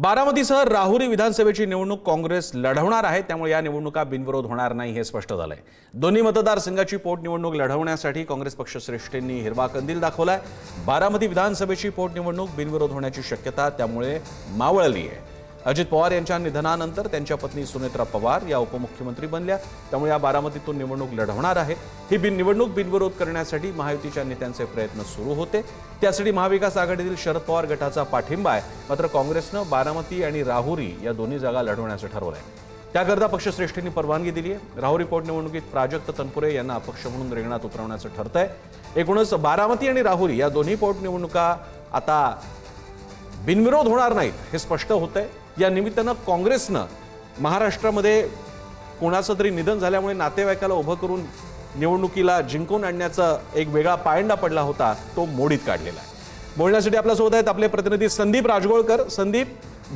बारामतीसह राहुरी विधानसभेची निवडणूक काँग्रेस लढवणार आहे, त्यामुळे या निवडणुका बिनविरोध होणार नाही हे स्पष्ट झालंय। दोन्ही मतदारसंघाची पोटनिवडणूक लढवण्यासाठी काँग्रेस पक्षश्रेष्ठींनी हिरवा कंदील दाखवलाय। बारामती विधानसभेची पोटनिवडणूक बिनविरोध होण्याची शक्यता त्यामुळे मावळली आहे। अजित पवार यांच्या निधनानंतर त्यांच्या पत्नी सुनेत्रा पवार या उपमुख्यमंत्री बनल्या, त्यामुळे या बारामतीतून निवडणूक लढवणार आहे। ही निवडणूक बिनविरोध करण्यासाठी महायुतीच्या नेत्यांचे प्रयत्न सुरू होते, त्यासाठी महाविकास आघाडीतील शरद पवार गटाचा पाठिंबा आहे। मात्र काँग्रेसनं बारामती आणि राहुरी या दोन्ही जागा लढवण्याचं ठरवलंय। त्याकरता पक्षश्रेष्ठींनी परवानगी दिली आहे। राहुरी पोटनिवडणुकीत प्राजक्त तनपुरे यांना अपक्ष म्हणून रिंगणात उतरवण्याचं ठरतंय। एकूणच बारामती आणि राहुरी या दोन्ही पोटनिवडणुका आता बिनविरोध होणार नाहीत हे स्पष्ट होतंय। या निमित्तानं काँग्रेसनं महाराष्ट्रामध्ये कोणाचं तरी निधन झाल्यामुळे नातेवाईकाला उभं करून निवडणुकीला जिंकून आणण्याचा एक वेगळा पायंडा पडला होता, तो मोडीत काढलेला आहे। बोलण्यासाठी आपल्यासोबत आहेत आपले प्रतिनिधी संदीप राजगोळकर। संदीप,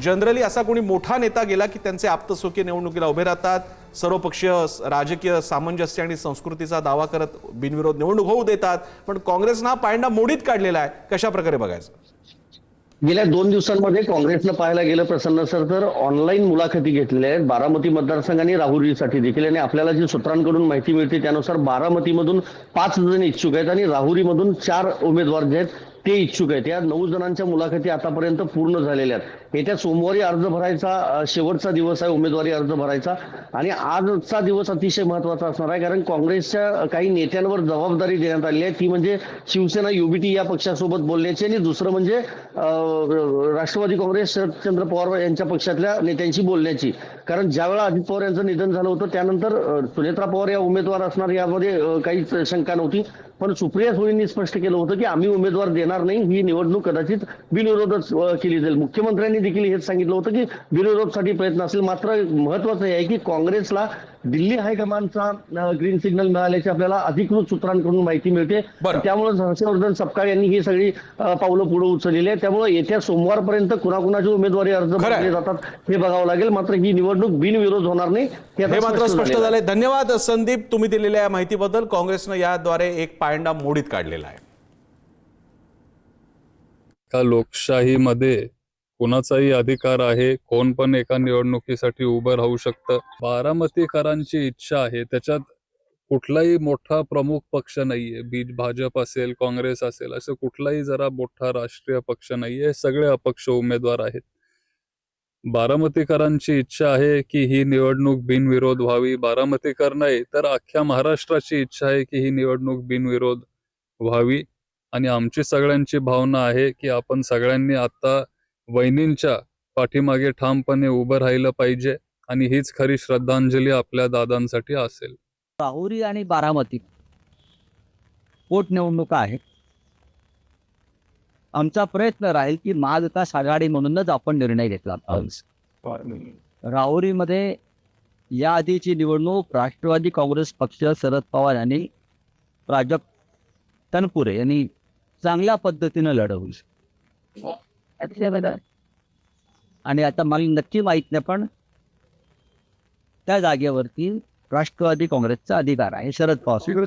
जनरली असा कोणी मोठा नेता गेला की त्यांचे आप्तसोके निवडणुकीला उभे राहतात, सर्वपक्षीय राजकीय सामंजस्य आणि संस्कृतीचा दावा करत बिनविरोध निवडणूक होऊ देतात, पण काँग्रेसनं हा पायंडा मोडीत काढलेला आहे। कशा प्रकारे बघायचं? गेल्या 2 दिवसांमध्ये काँग्रेसनं पाहायला गेलं प्रसन्न सर तर ऑनलाईन मुलाखती घेतलेल्या आहेत बारामती मतदारसंघाने राहुरीसाठी देखील। आणि आपल्याला जी सूत्रांकडून माहिती मिळते त्यानुसार बारामतीमधून 5 जण इच्छुक आहेत आणि राहुरीमधून 4 उमेदवार जे आहेत ते इच्छुक आहेत। या 9 जणांच्या मुलाखती आतापर्यंत पूर्ण झालेल्या आहेत। येत्या सोमवारी अर्ज भरायचा शेवटचा दिवस आहे उमेदवारी अर्ज भरायचा, आणि आजचा दिवस अतिशय महत्त्वाचा असणार आहे, कारण काँग्रेसच्या काही नेत्यांवर जबाबदारी देण्यात आली आहे। ती म्हणजे शिवसेना युबीटी या पक्षासोबत बोलण्याची, आणि दुसरं म्हणजे राष्ट्रवादी काँग्रेस शरदचंद्र पवार यांच्या पक्षातल्या नेत्यांशी बोलण्याची। कारण ज्यावेळेला अजित पवार यांचं निधन झालं होतं त्यानंतर सुनेत्रा पवार या उमेदवार असणार यामध्ये काहीच शंका नव्हती, पण सुप्रिया सुळेंनी स्पष्ट केलं होतं की आम्ही उमेदवार देणार नाही, ही निवडणूक कदाचित बिनविरोधच केली जाईल। मुख्यमंत्र्यांनी देखील हेच सांगितलं होतं की बिनविरोधसाठी प्रयत्न असेल। मात्र महत्वाचं हे आहे की काँग्रेसला दिल्ली हायकमांडचा ग्रीन सिग्नल मिळाल्याची आपल्याला अधिकृत सूत्रांकडून माहिती मिळते। त्यामुळे हर्षवर्धन सपकाळ यांनी ही सगळी पावलं पुढे उचललेली आहे। त्यामुळे येत्या सोमवारपर्यंत कुणाकुणाचे उमेदवारी अर्ज भरले जातात हे बघावं लागेल। मात्र ही निवडणूक बिनविरोध होणार नाही हे मात्र स्पष्ट झालंय। धन्यवाद संदीप, तुम्ही दिलेल्या माहितीबद्दल। काँग्रेसनं याद्वारे एक पायंडा मोडीत काढलेला आहे। का लोकशाहीमध्ये कोणाचाही अधिकार आहे, कोण पण एका निवडणुकीसाठी उभं राहू शकतं। बारामतीकरांची इच्छा आहे, त्याच्यात कुठलाही मोठा प्रमुख पक्ष नाहीये। भाजप असेल, काँग्रेस असेल, असं कुठलाही जरा मोठा राष्ट्रीय पक्ष नाहीये, सगळे अपक्ष उमेदवार आहेत। बारामतीकरांची इच्छा आहे की ही निवडणूक बिनविरोध व्हावी। बारामतीकर नाही तर अख्ख्या महाराष्ट्राची इच्छा आहे की ही निवडणूक बिनविरोध व्हावी, आणि आमची सगळ्यांची भावना आहे की आपण सगळ्यांनी आता वहिनींच्या पाठीमागे ठामपणे उभं राहिलं पाहिजे, आणि हीच खरी श्रद्धांजली आपल्या दादांसाठी असेल। राहुरी आणि बारामती पोटनिवडणुका आहेत। आमचा प्रयत्न राहील की महाविकास आघाडी म्हणूनच आपण निर्णय घेतला। राहुरीमध्ये या आधीची निवडणूक राष्ट्रवादी काँग्रेस पक्ष शरद पवार यांनी प्राजक्त तनपुरे यांनी चांगल्या पद्धतीने लढवली, आणि आता मला नक्की माहित नाही पण त्या जागेवरती राष्ट्रवादी काँग्रेसचा अधिकार आहे, शरद पवार।